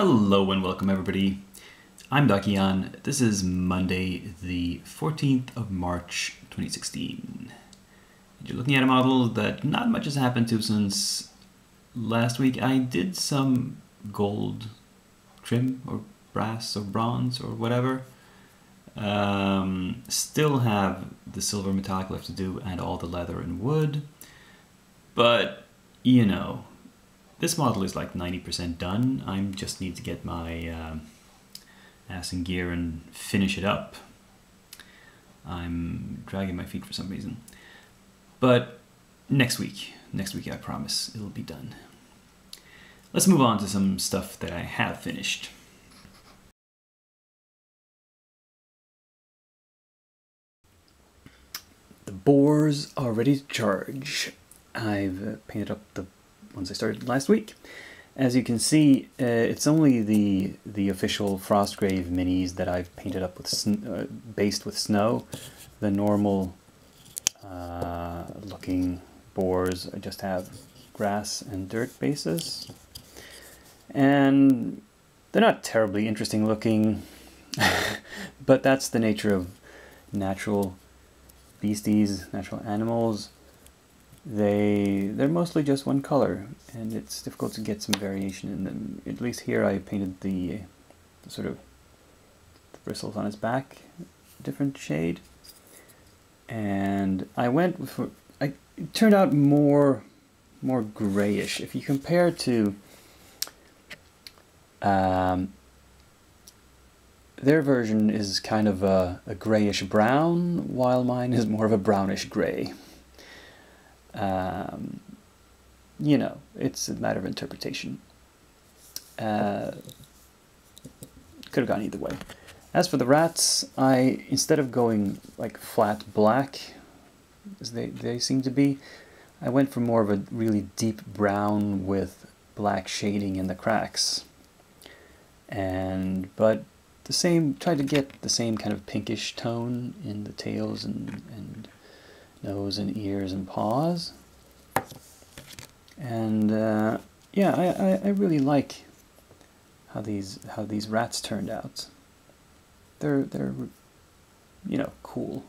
Hello and welcome everybody. I'm Dakian. This is Monday the 14th of March 2016. You're looking at a model that not much has happened to since last week. I did some gold trim or brass or bronze or whatever. Still have the silver metallic left to do and all the leather and wood. But, you know, this model is like 90% done. I just need to get my ass in gear and finish it up. I'm dragging my feet for some reason. But next week I promise it'll be done. Let's move on to some stuff that I have finished. The bores are ready to charge. I've painted up the ones I started last week. As you can see, it's only the official Frostgrave minis that I've painted up with based with snow. The normal looking bores, I just have grass and dirt bases. And they're not terribly interesting looking, but that's the nature of natural beasties, natural animals. They're mostly just one color, and it's difficult to get some variation in them. At least here I painted the sort of the bristles on his back a different shade, and I went for it turned out more grayish. If you compare to their version is kind of a grayish brown, while mine is more of a brownish gray. You know, it's a matter of interpretation. Could have gone either way. As for the rats, instead of going like flat black, as they seem to be, I went for more of a really deep brown with black shading in the cracks. But the same, tried to get the same kind of pinkish tone in the tails and nose and ears and paws. And yeah, I really like how these rats turned out. They're you know, cool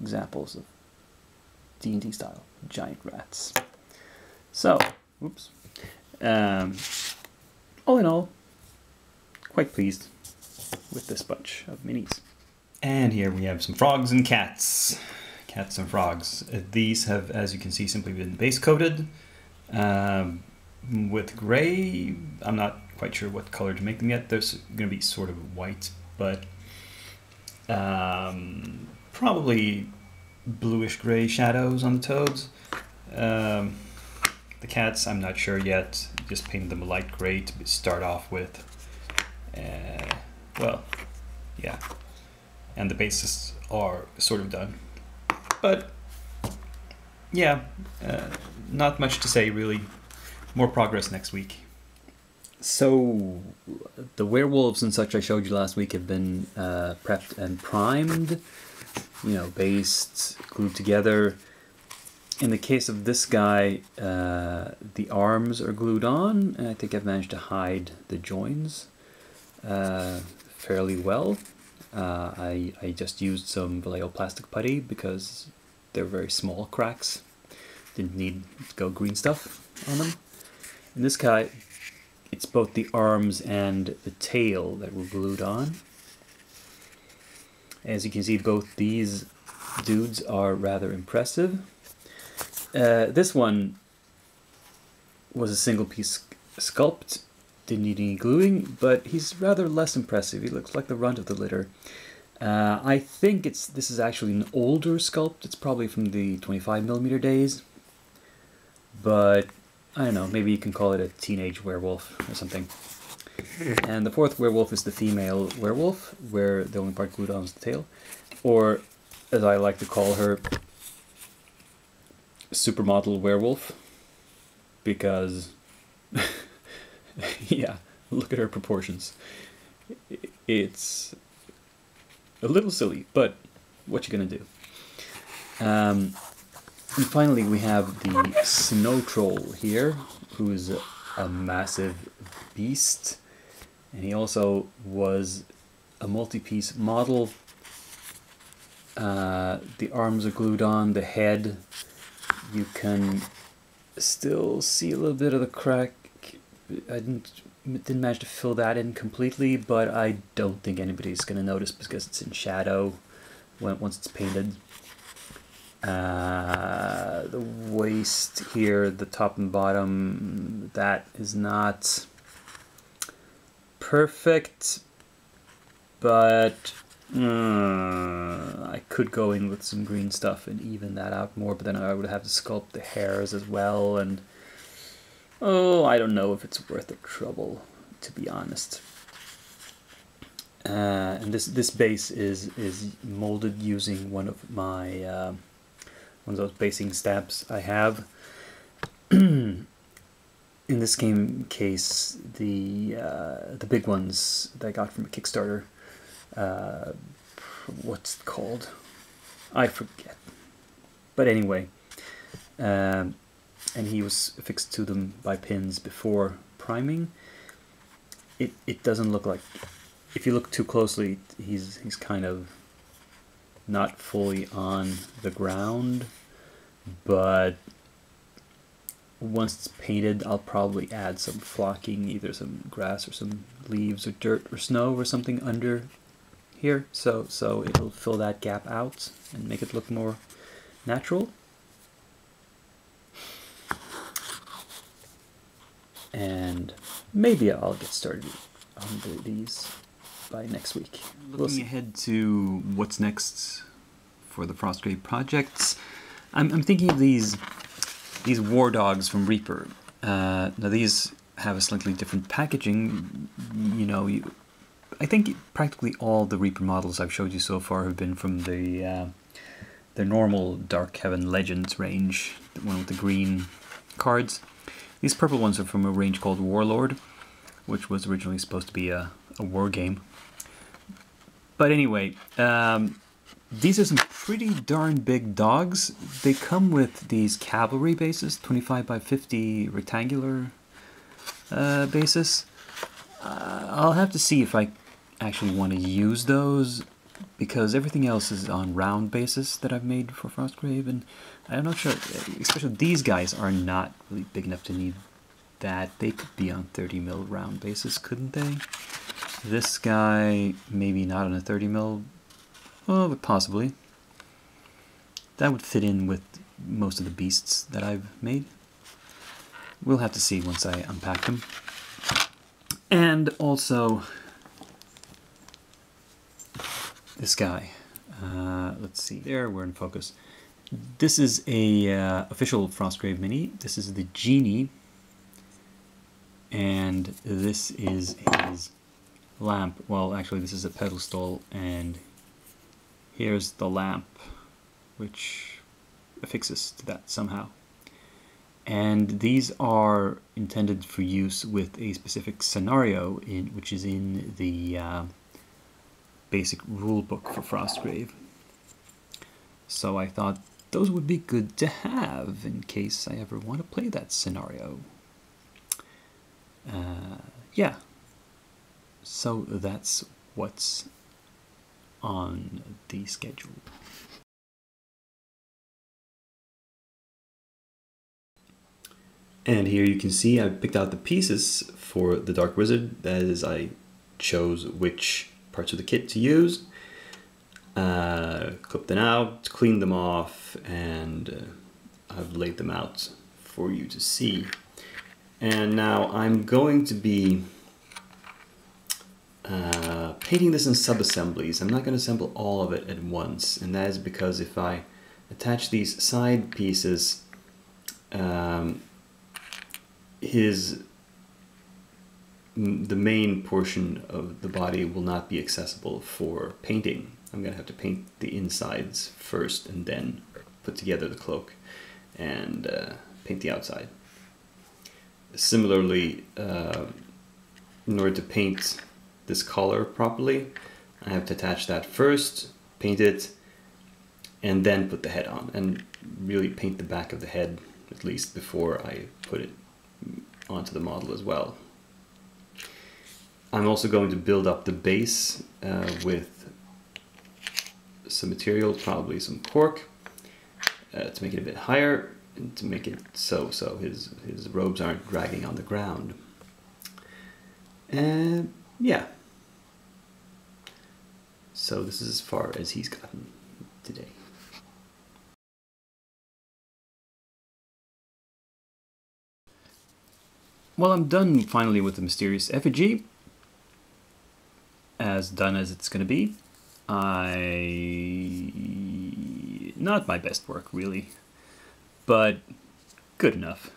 examples of D&D style giant rats. So, oops. All in all, quite pleased with this bunch of minis. And here we have some frogs and cats. Cats and frogs. These have, as you can see, simply been base coated with gray. I'm not quite sure what color to make them yet. They're going to be sort of white, but probably bluish gray shadows on the toads. The cats, I'm not sure yet. Just painted them a light gray to start off with. Well, yeah. And the bases are sort of done. But yeah, not much to say really. More progress next week. So the werewolves and such I showed you last week have been prepped and primed, you know, based, glued together. In the case of this guy, the arms are glued on, and I think I've managed to hide the joins fairly well. I just used some Vallejo plastic putty because they're very small cracks. Didn't need to go green stuff on them. In this guy, it's both the arms and the tail that were glued on. As you can see, both these dudes are rather impressive. This one was a single piece sculpt. Didn't need any gluing, but he's rather less impressive. He looks like the runt of the litter. I think this is actually an older sculpt. It's probably from the 25mm days. But, I don't know, maybe you can call it a teenage werewolf or something. And the fourth werewolf is the female werewolf, where the only part glued on is the tail. Or, as I like to call her, supermodel werewolf. Because... yeah, look at her proportions. It's a little silly, but what you gonna do? And finally we have the snow troll here, who is a massive beast. And he also was a multi-piece model. The arms are glued on, the head, you can still see a little bit of the crack. I didn't manage to fill that in completely, but I don't think anybody's going to notice because it's in shadow once it's painted. The waist here, the top and bottom, that is not perfect, but I could go in with some green stuff and even that out more, but then I would have to sculpt the hairs as well, and I don't know if it's worth the trouble, to be honest. And this base is molded using one of my one of those basing stamps I have. In this case, the big ones that I got from a Kickstarter. What's it called? I forget. But anyway, and he was affixed to them by pins before priming. It doesn't look like, if you look too closely, he's kind of not fully on the ground, but once it's painted, I'll probably add some flocking, either some grass or some leaves or dirt or snow or something under here, so it'll fill that gap out and make it look more natural. And maybe I'll get started on these by next week. Looking ahead to what's next for the Frostgrave projects, I'm thinking of these war dogs from Reaper. Now these have a slightly different packaging. You know, I think practically all the Reaper models I've showed you so far have been from the normal Dark Heaven Legends range, the one with the green cards. These purple ones are from a range called Warlord, which was originally supposed to be a war game. But anyway, these are some pretty darn big dogs. They come with these cavalry bases, 25 by 50 rectangular bases. I'll have to see if I actually want to use those, because everything else is on round bases that I've made for Frostgrave, and I'm not sure, especially these guys are not really big enough to need that. They could be on 30mm round bases, couldn't they? This guy, maybe not on a 30mm, oh, but possibly. That would fit in with most of the beasts that I've made. We'll have to see once I unpack them. And also, this guy. Let's see, there, we're in focus. This is a official Frostgrave mini. This is the Genie, and this is his lamp. Well, actually, this is a pedestal, and here's the lamp, which affixes to that somehow. And these are intended for use with a specific scenario, which is in the basic rule book for Frostgrave. So I thought those would be good to have in case I ever want to play that scenario. Yeah. So that's what's on the schedule. And here you can see I picked out the pieces for the Dark Wizard. That is, I chose which parts of the kit to use, clipped them out, cleaned them off, and I've laid them out for you to see. And now I'm going to be painting this in sub-assemblies. I'm not going to assemble all of it at once, and that is because if I attach these side pieces, the main portion of the body will not be accessible for painting. I'm going to have to paint the insides first and then put together the cloak and paint the outside. Similarly, in order to paint this collar properly, I have to attach that first, paint it, and then put the head on, and really paint the back of the head at least before I put it onto the model as well. I'm also going to build up the base with some material, probably some cork, to make it a bit higher, and to make it so his robes aren't dragging on the ground. And yeah. So this is as far as he's gotten today. Well, I'm done finally with the mysterious effigy. As done as it's going to be. Not my best work, really, but good enough.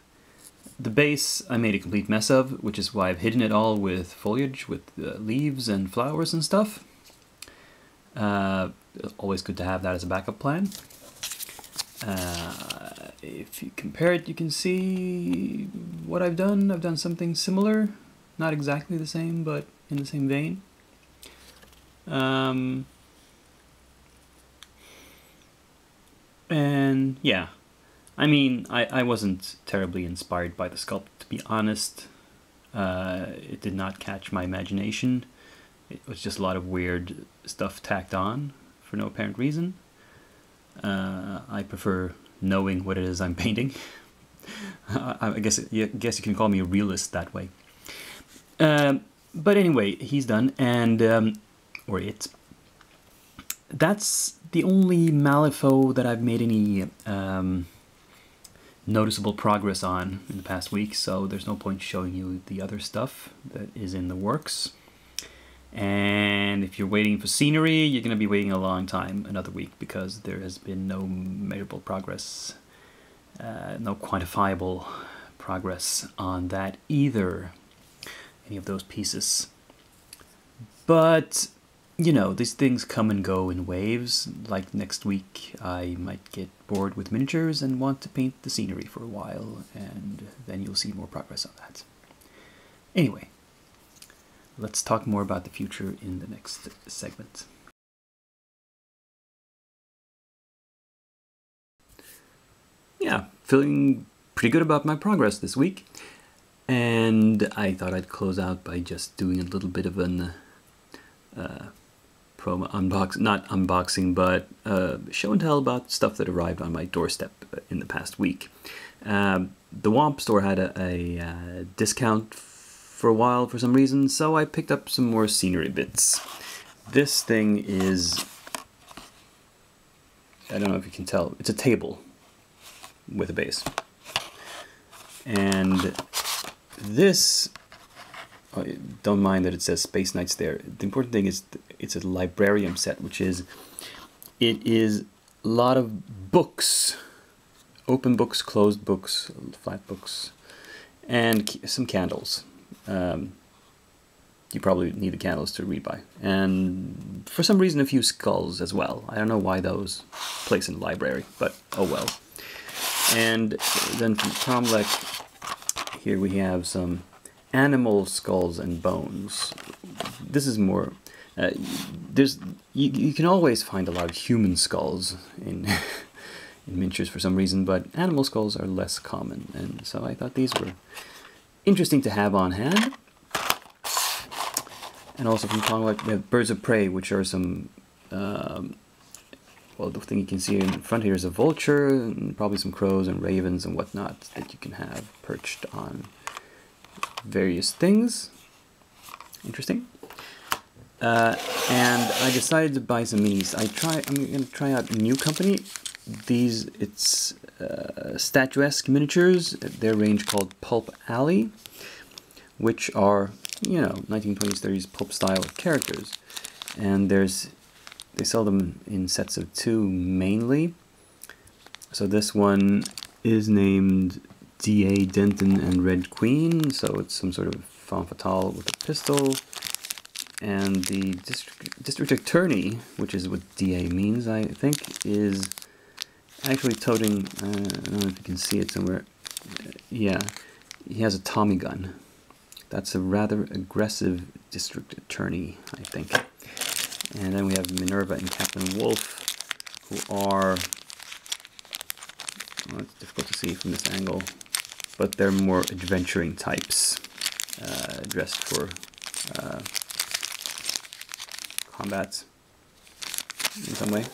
The base I made a complete mess of, which is why I've hidden it all with foliage, with leaves and flowers and stuff. Always good to have that as a backup plan. If you compare it, you can see what I've done. I've done something similar, not exactly the same, but in the same vein. And yeah, I mean, I wasn't terribly inspired by the sculpt, to be honest. It did not catch my imagination. It was just a lot of weird stuff tacked on for no apparent reason. I prefer knowing what it is I'm painting. I guess you can call me a realist that way. But anyway, he's done, and or it. That's the only Malifaux that I've made any noticeable progress on in the past week, so there's no point showing you the other stuff that is in the works. And if you're waiting for scenery, you're going to be waiting a long time, another week, because there has been no measurable progress, no quantifiable progress on that either, any of those pieces. But you know, these things come and go in waves. Like next week, I might get bored with miniatures and want to paint the scenery for a while, and then you'll see more progress on that. Anyway, let's talk more about the future in the next segment. Yeah, feeling pretty good about my progress this week. And I thought I'd close out by just doing a little bit of an promo not unboxing, but show and tell about stuff that arrived on my doorstep in the past week. The Womp store had a discount for a while for some reason, so I picked up some more scenery bits. This thing is, I don't know if you can tell, it's a table with a base. And this, don't mind that it says Space Knights there. The important thing is it's a librarium set, which is, it is a lot of books, open books, closed books, flat books, and some candles. You probably need the candles to read by. And for some reason a few skulls as well. I don't know why those place in the library, but oh well. And then from Cromlech, here we have some animal skulls and bones. This is more, you can always find a lot of human skulls in in miniatures for some reason, but animal skulls are less common, and so I thought these were interesting to have on hand. And also from Cromlech, we have birds of prey, which are some, well, the thing you can see in front here is a vulture, and probably some crows and ravens and whatnot that you can have perched on various things. Interesting. And I decided to buy some minis. I'm going to try out a new company. It's statuesque miniatures. Their range called Pulp Alley, which are, you know, 1920s, 30s pulp style characters. And they sell them in sets of 2 mainly. So this one is named D.A. Denton and Red Queen, so it's some sort of femme fatale with a pistol. And the district attorney, which is what D.A. means, I think, is actually toting, I don't know if you can see it somewhere, yeah, he has a Tommy gun. That's a rather aggressive district attorney, I think. And then we have Minerva and Captain Wolf, who are, well, it's difficult to see from this angle, but they're more adventuring types, dressed for combat in some way.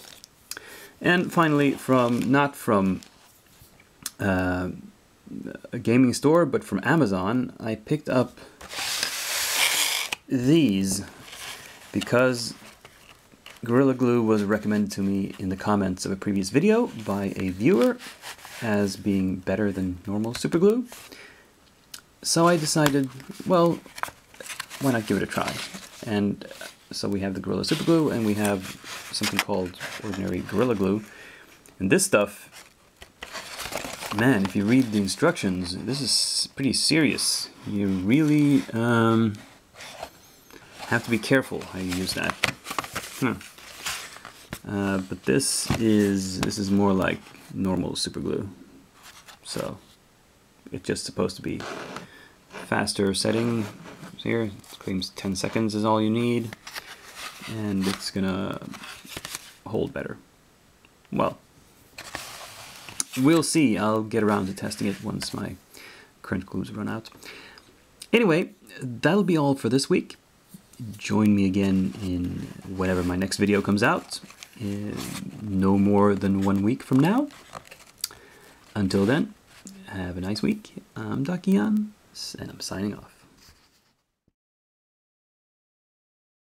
And finally, not from a gaming store, but from Amazon, I picked up these because Gorilla Glue was recommended to me in the comments of a previous video by a viewer as being better than normal super glue. So I decided, well, why not give it a try? And so we have the Gorilla Super Glue, and we have something called ordinary Gorilla Glue. And this stuff, man, if you read the instructions, this is pretty serious. You really have to be careful how you use that. But this is more like normal super glue. So it's just supposed to be faster setting. Here it claims 10 seconds is all you need, and it's gonna hold better. Well, we'll see. I'll get around to testing it once my current glues run out. Anyway, that'll be all for this week. Join me again in whenever my next video comes out, no more than 1 week from now. Until then, have a nice week. I'm Dakian, and I'm signing off.